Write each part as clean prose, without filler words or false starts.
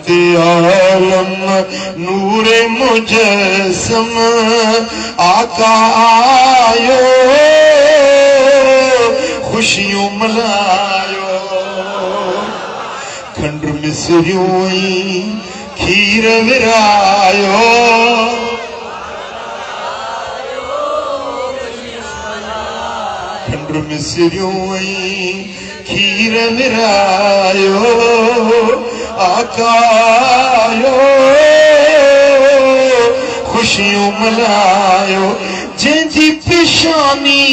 रहमत आलम नूरे मुजस्सम आका आयो खुशियों मलायो खंड मिसरियों खीर विरायो खंड मिसरियों खीर विरायो आकायो खुशियों मलायो जंहिंजी पेशानी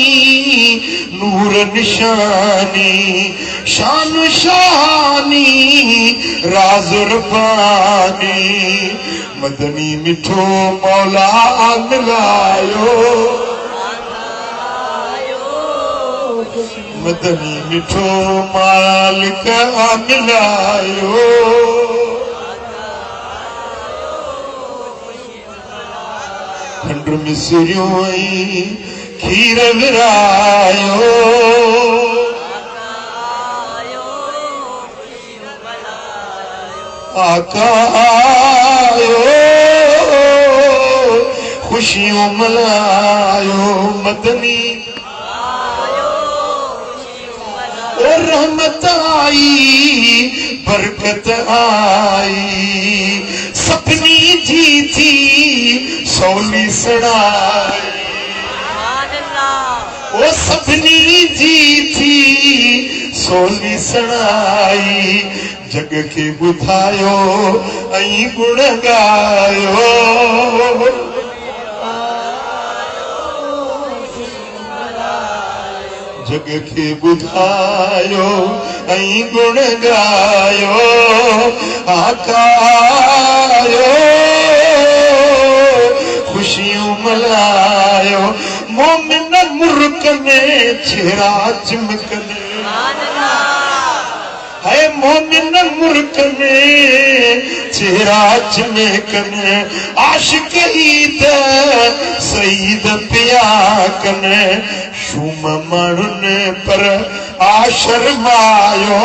नूर निशानी शान शानी राज रब्बानी मदनी मिठो मौला मिलायो मदनी मिठो मालिक मिलायो खंड मिसरियों खीर विरायो आका आयो खुशियों मलायो मदनी और रहमत आई बरकत आई सपनी जी थी सोली सड़ाई ओ सपनी जी थी सोली सड़ाई जग के बुधायो ऐं गुण गायो जग के बुधायो ऐं गुण गायो आका आयो खुशियों मलायो मोमिन मुल्क में चेहरा चमकने है मोमिन मुल्क में चेहरा चमकने आशिक ईद सईद पिया कने शुम माण्हुन पर आशरमायो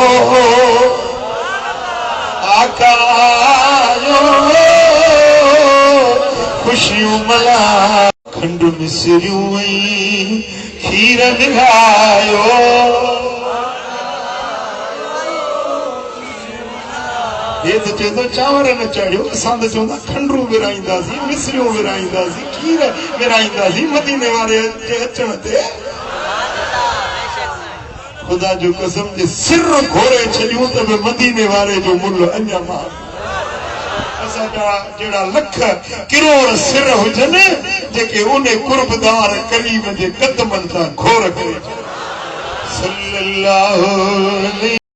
आका आयो खुशियों मला खंड मिसरियों खीर विरायो ये तो चवंदो चांवर न चढ़ियो असां त चवंदा खंडरू विराईंदासीं मिसरियूं विराईंदासीं खीर विराईंदासीं मदीने वारे जे अचण ते खुदा जो कसम जे सिर घोरे छॾियूं त बि मदीने वारे जो मुल्ह अञा मां असांजा जहिड़ा लख किरोड़ सिर हुजनि जेके उन कुर्बदार करीम जे कदमनि सां घोर करे सल्लल्लाहु अलैहि